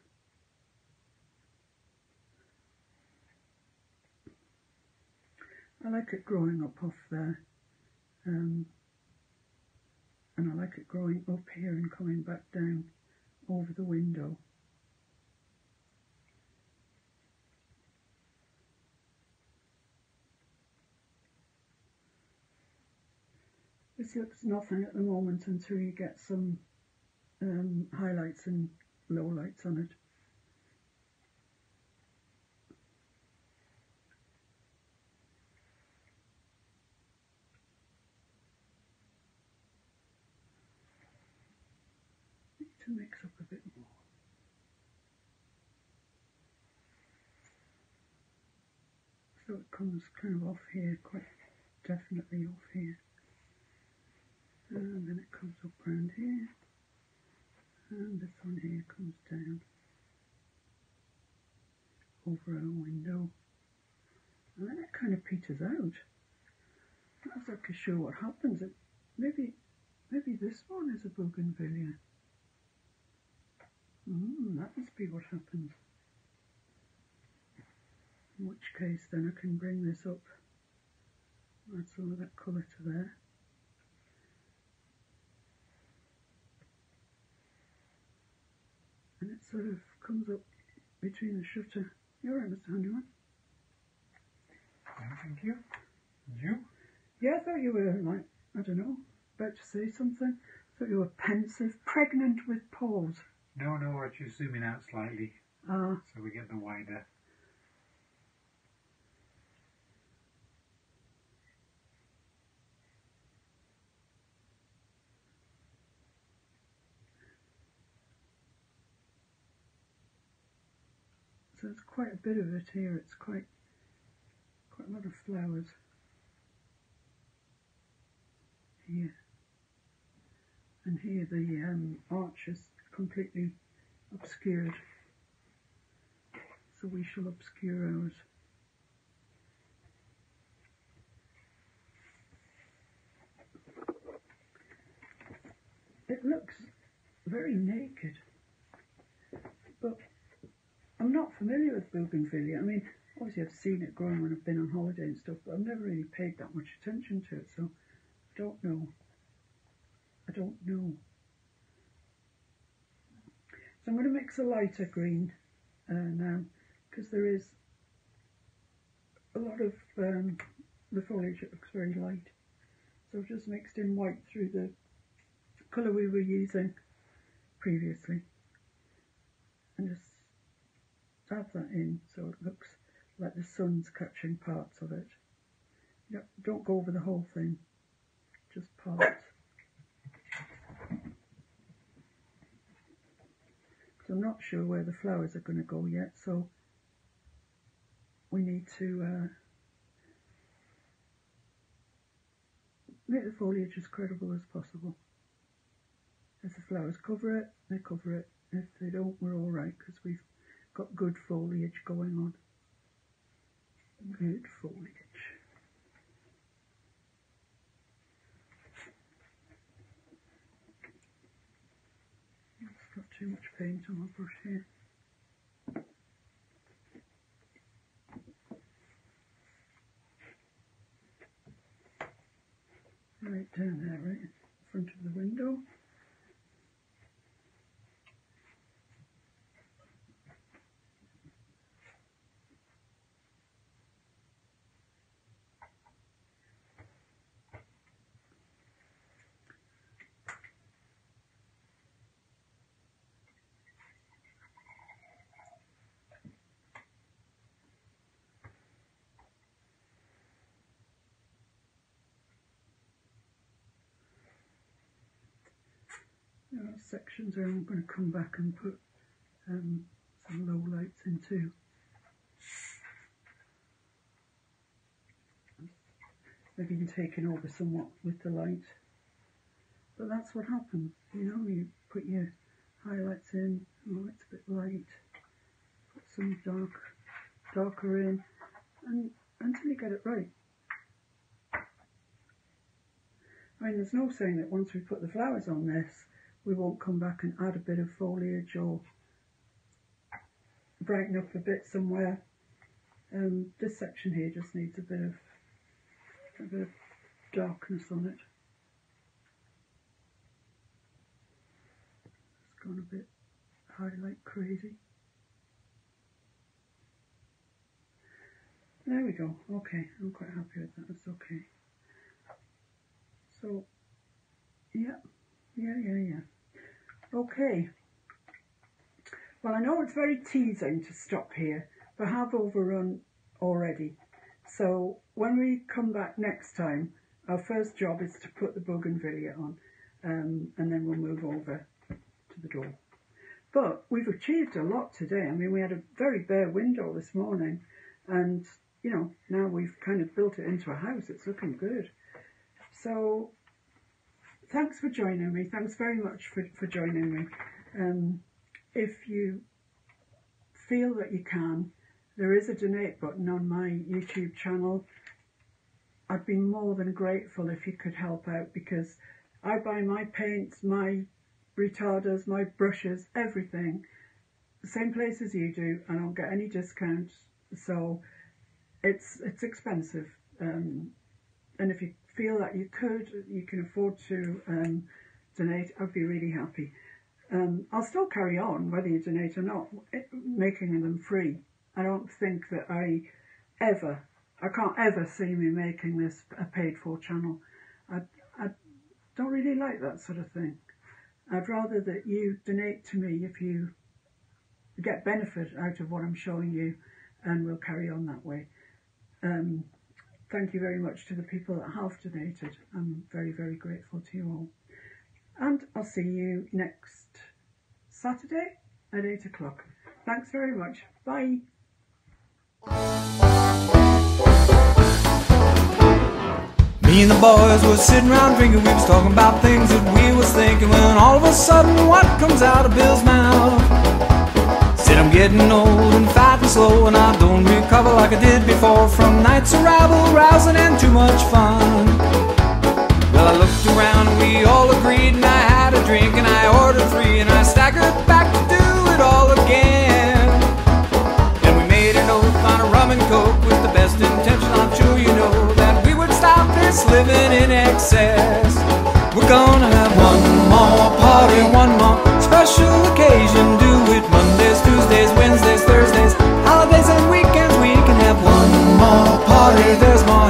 I like it growing up off there, and I like it growing up here and coming back down over the window. This looks nothing at the moment until you get some highlights and lowlights on it. to mix up a bit more. So it comes kind of off here, quite definitely off here. And then it comes up around here. And this one here comes down over our window. And then it kind of peters out. I'm not exactly sure what happens. Maybe this one is a bougainvillea. That must be what happens. In which case then I can bring this up. Add some of that colour to there. And it sort of comes up between the shutter. You're right, Mr. Honeyman. Thank you. You? Yeah, I thought you were, like, I don't know, about to say something. I thought you were pensive, pregnant with pause. No, I just zooming out slightly. Ah. So we get the wider. So there's quite a bit of it here. It's quite a lot of flowers here, and here the arch is completely obscured. So we shall obscure ours. It looks very naked, but I'm not familiar with bougainvillea. I mean, obviously I've seen it growing when I've been on holiday and stuff, but I've never really paid that much attention to it, so I don't know. So I'm going to mix a lighter green now, because there is a lot of the foliage that looks very light. So I've just mixed in white through the colour we were using previously, and just dab that in so it looks like the sun's catching parts of it. Don't go over the whole thing, just parts. So I'm not sure where the flowers are going to go yet, so we need to make the foliage as credible as possible. If the flowers cover it, they cover it. If they don't, we're all right, because we've got good foliage going on. Good foliage. I've got too much paint on my brush here. Right down there, right in front of the window. There are sections where I'm going to come back and put some low lights in too. Maybe even taking over somewhat with the light. But that's what happens, you know, you put your highlights in, oh it's a bit light, put some darker in, and until you get it right. I mean, there's no saying that once we put the flowers on this, we won't come back and add a bit of foliage or brighten up a bit somewhere. This section here just needs a bit of darkness on it. It's gone a bit highlight crazy. There we go. Okay, I'm quite happy with that. That's okay. So, yeah. Okay. Well, I know it's very teasing to stop here, but I have overrun already. So when we come back next time, our first job is to put the bougainvillea on, and then we'll move over to to the door. But we've achieved a lot today. I mean, we had a very bare window this morning, and you know, now we've kind of built it into a house. It's looking good. So thanks for joining me. Thanks very much for joining me. If you feel that you can, there is a donate button on my YouTube channel. I'd be more than grateful if you could help out, because I buy my paints, my retarders, my brushes, everything, the same place as you do. I don't get any discounts, so it's expensive. And if you feel that you can afford to donate, I'd be really happy. I'll still carry on, whether you donate or not, making them free. I don't think that I can't ever see me making this a paid for channel. I don't really like that sort of thing. I'd rather that you donate to me if you get benefit out of what I'm showing you, and we'll carry on that way. Thank you very much to the people that have donated. I'm very, very grateful to you all. And I'll see you next Saturday at 8 o'clock. Thanks very much. Bye. Me and the boys were sitting around drinking. We was talking about things that we was thinking, when all of a sudden, what comes out of Bill's mouth? Said I'm getting old and fat and slow, and I don't recover like I did before from nights of rabble, rousing and too much fun. Well, I looked around and we all agreed, and I had a drink and I ordered 3, and I staggered back to do it all again. And we made an oath on a rum and coke with the best intention, I'm sure you know, that we would stop this living in excess. We're gonna have one more party, one more special occasion. Do it Mondays, Tuesdays, Wednesdays, Thursdays, holidays and weekends. We can have one more party. There's more